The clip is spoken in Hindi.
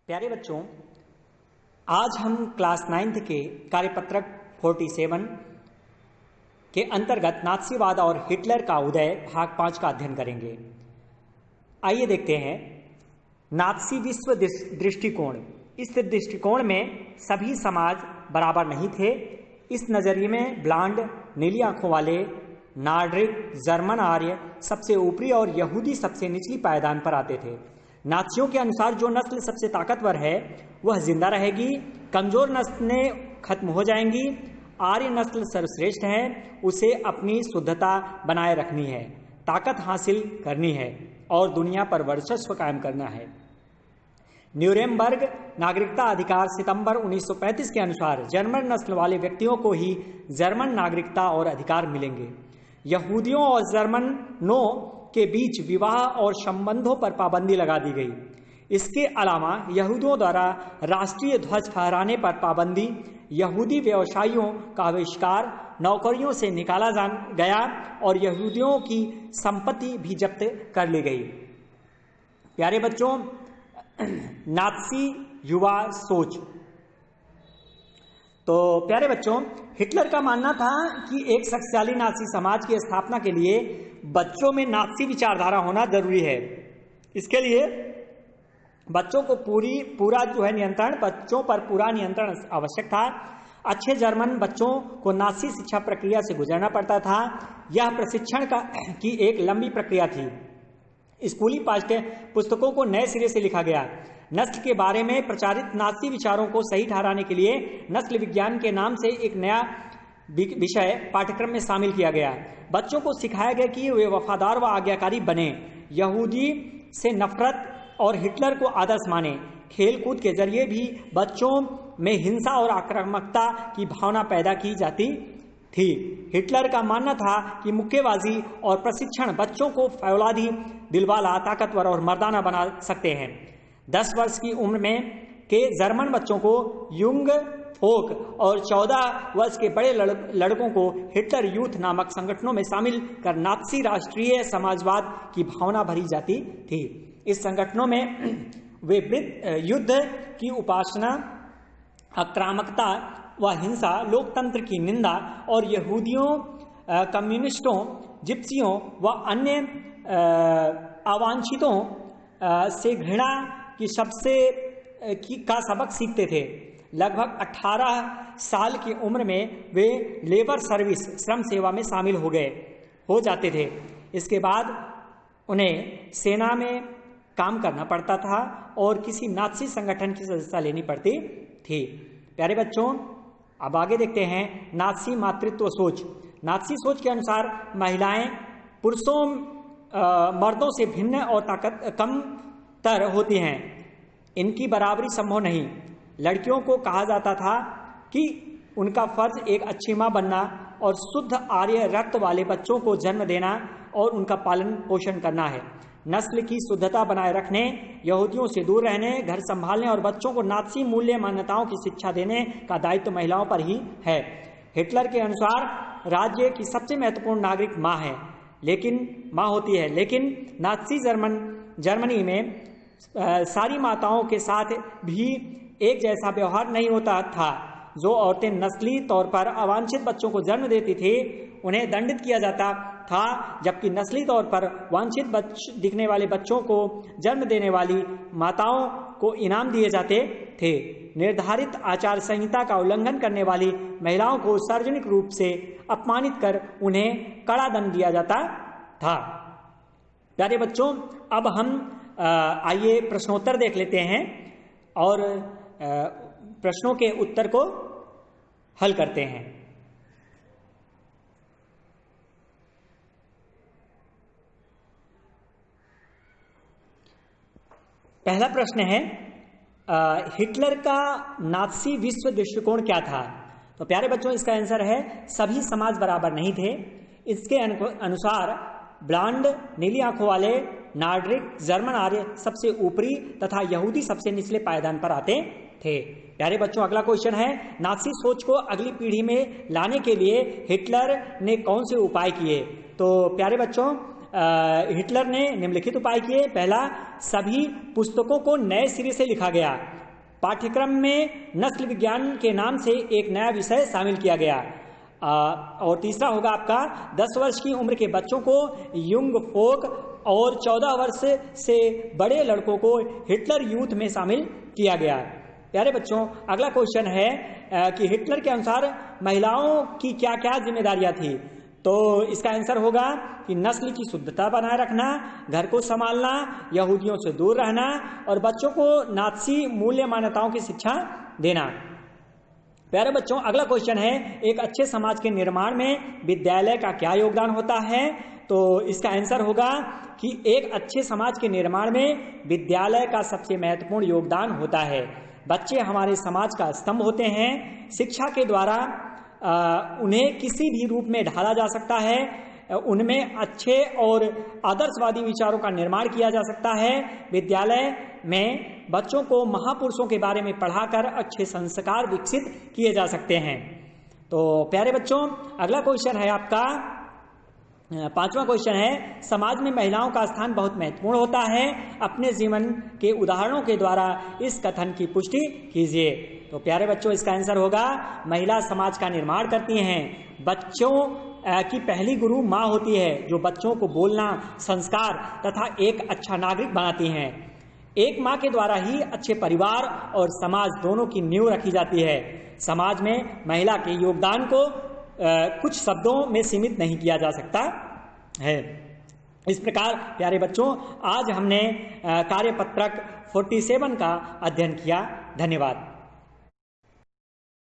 प्यारे बच्चों, आज हम क्लास 9th के कार्यपत्रक 47 के अंतर्गत नात्सीवाद और हिटलर का उदय भाग 5 का अध्ययन करेंगे। आइए देखते हैं। नात्सी विश्व दृष्टिकोण। इस दृष्टिकोण में सभी समाज बराबर नहीं थे। इस नजरिए में ब्लांड, नीली आंखों वाले, नार्डिक, जर्मन आर्य सबसे ऊपरी और यहूदी सबसे निचली पायदान पर आते थे। नात्सियों के अनुसार जो नस्ल सबसे ताकतवर है वह जिंदा रहेगी, कमजोर नस्लें खत्म हो जाएंगी। आर्य नस्ल सर्वश्रेष्ठ है, उसे अपनी शुद्धता बनाए रखनी है, ताकत हासिल करनी है और दुनिया पर वर्चस्व कायम करना है। न्यूरेमबर्ग नागरिकता अधिकार सितंबर 1935 के अनुसार जर्मन नस्ल वाले व्यक्तियों को ही जर्मन नागरिकता और अधिकार मिलेंगे। यहूदियों और जर्मनों के बीच विवाह और संबंधों पर पाबंदी लगा दी गई। इसके अलावा यहूदियों द्वारा राष्ट्रीय ध्वज फहराने पर पाबंदी, यहूदी व्यवसायियों का बहिष्कार, नौकरियों से निकाला गया और यहूदियों की संपत्ति भी जब्त कर ली गई। प्यारे बच्चों, नात्सी युवा सोच। तो प्यारे बच्चों, हिटलर का मानना था कि एक शक्तिशाली नात्सी समाज की स्थापना के लिए बच्चों में नात्सी विचारधारा होना जरूरी है। इसके लिए बच्चों को बच्चों पर पूरा नियंत्रण आवश्यक था। अच्छे जर्मन बच्चों को नात्सी शिक्षा प्रक्रिया से गुजरना पड़ता था। यह प्रशिक्षण की एक लंबी प्रक्रिया थी। स्कूली पाठ्य पुस्तकों को नए सिरे से लिखा गया। नस्ल के बारे में प्रचारित नात्सी विचारों को सही ठहराने के लिए नस्ल विज्ञान के नाम से एक नया विषय पाठ्यक्रम में शामिल किया गया। बच्चों को सिखाया गया कि वे वफादार व आज्ञाकारी बने, यहूदी से नफरत और हिटलर को आदर्श माने। खेल कूद के जरिए भी बच्चों में हिंसा और आक्रामकता की भावना पैदा की जाती थी। हिटलर का मानना था कि मुक्केबाजी और प्रशिक्षण बच्चों को फौलादी, दिलवाला, ताकतवर और मर्दाना बना सकते हैं। 10 वर्ष की उम्र में के जर्मन बच्चों को युंग फोक और 14 वर्ष के बड़े लड़कों को हिटलर यूथ नामक संगठनों में शामिल कर नात्सी राष्ट्रीय समाजवाद की भावना भरी जाती थी। इस संगठनों में वे युद्ध की उपासना, आक्रामकता व हिंसा, लोकतंत्र की निंदा और यहूदियों, कम्युनिस्टों, जिप्सियों व अन्य अवांछितों से घृणा का सबक सीखते थे। लगभग 18 साल की उम्र में वे लेबर सर्विस, श्रम सेवा में शामिल हो जाते थे। इसके बाद उन्हें सेना में काम करना पड़ता था और किसी नात्सी संगठन की सदस्यता लेनी पड़ती थी। प्यारे बच्चों, अब आगे देखते हैं नात्सी मातृत्व सोच। नात्सी सोच के अनुसार महिलाएं पुरुषों मर्दों से भिन्न और कमतर होती हैं। इनकी बराबरी संभव नहीं। लड़कियों को कहा जाता था कि उनका फर्ज एक अच्छी मां बनना और शुद्ध आर्य रक्त वाले बच्चों को जन्म देना और उनका पालन पोषण करना है। नस्ल की शुद्धता बनाए रखने, यहूदियों से दूर रहने, घर संभालने और बच्चों को नात्सी मूल्य मान्यताओं की शिक्षा देने का दायित्व महिलाओं पर ही है। हिटलर के अनुसार राज्य की सबसे महत्वपूर्ण नागरिक मां होती है, लेकिन नात्सी जर्मनी में सारी माताओं के साथ भी एक जैसा व्यवहार नहीं होता था। जो औरतें नस्ली तौर पर अवांछित बच्चों को जन्म देती थी उन्हें दंडित किया जाता था, जबकि नस्ली तौर पर वांछित दिखने वाले बच्चों को जन्म देने वाली माताओं को इनाम दिए जाते थे। निर्धारित आचार संहिता का उल्लंघन करने वाली महिलाओं को सार्वजनिक रूप से अपमानित कर उन्हें कड़ा दंड दिया जाता था। प्यारे बच्चों, अब हम आइए प्रश्नोत्तर देख लेते हैं और प्रश्नों के उत्तर को हल करते हैं। पहला प्रश्न है, हिटलर का नात्सी विश्व दृष्टिकोण क्या था? तो प्यारे बच्चों, इसका आंसर है सभी समाज बराबर नहीं थे। इसके अनुसार ब्लांड, नीली आंखों वाले, नार्डिक, जर्मन आर्य सबसे ऊपरी तथा यहूदी सबसे निचले पायदान पर आते थे। प्यारे बच्चों, अगला क्वेश्चन है, नात्सी सोच को अगली पीढ़ी में लाने के लिए हिटलर ने कौन से उपाय किए? तो प्यारे बच्चों, हिटलर ने निम्नलिखित उपाय किए। पहला, सभी पुस्तकों को नए सिरे से लिखा गया। पाठ्यक्रम में नस्ल विज्ञान के नाम से एक नया विषय शामिल किया गया। और तीसरा होगा आपका 10 वर्ष की उम्र के बच्चों को युंग फोक और 14 वर्ष से बड़े लड़कों को हिटलर यूथ में शामिल किया गया। प्यारे बच्चों, अगला क्वेश्चन है कि हिटलर के अनुसार महिलाओं की क्या क्या जिम्मेदारियां थी। तो इसका आंसर होगा कि नस्ल की शुद्धता बनाए रखना, घर को संभालना, यहूदियों से दूर रहना और बच्चों को नात्सी मूल्य मान्यताओं की शिक्षा देना। प्यारे बच्चों, अगला क्वेश्चन है एक अच्छे समाज के निर्माण में विद्यालय का क्या योगदान होता है। तो इसका आंसर होगा कि एक अच्छे समाज के निर्माण में विद्यालय का सबसे महत्वपूर्ण योगदान होता है। बच्चे हमारे समाज का स्तंभ होते हैं। शिक्षा के द्वारा उन्हें किसी भी रूप में ढाला जा सकता है, उनमें अच्छे और आदर्शवादी विचारों का निर्माण किया जा सकता है। विद्यालय में बच्चों को महापुरुषों के बारे में पढ़ाकर अच्छे संस्कार विकसित किए जा सकते हैं। तो प्यारे बच्चों, अगला क्वेश्चन है आपका 5वां क्वेश्चन है समाज में महिलाओं का स्थान बहुत महत्वपूर्ण होता है। अपने जीवन के उदाहरणों के द्वारा इस कथन की पुष्टि कीजिए। तो प्यारे बच्चों, इसका आंसर होगा महिला समाज का निर्माण करती हैं। बच्चों की पहली गुरु माँ होती है, जो बच्चों को बोलना, संस्कार तथा एक अच्छा नागरिक बनाती हैं। एक माँ के द्वारा ही अच्छे परिवार और समाज दोनों की नींव रखी जाती है। समाज में महिला के योगदान को कुछ शब्दों में सीमित नहीं किया जा सकता है। इस प्रकार प्यारे बच्चों, आज हमने कार्यपत्रक 47 का अध्ययन किया। धन्यवाद।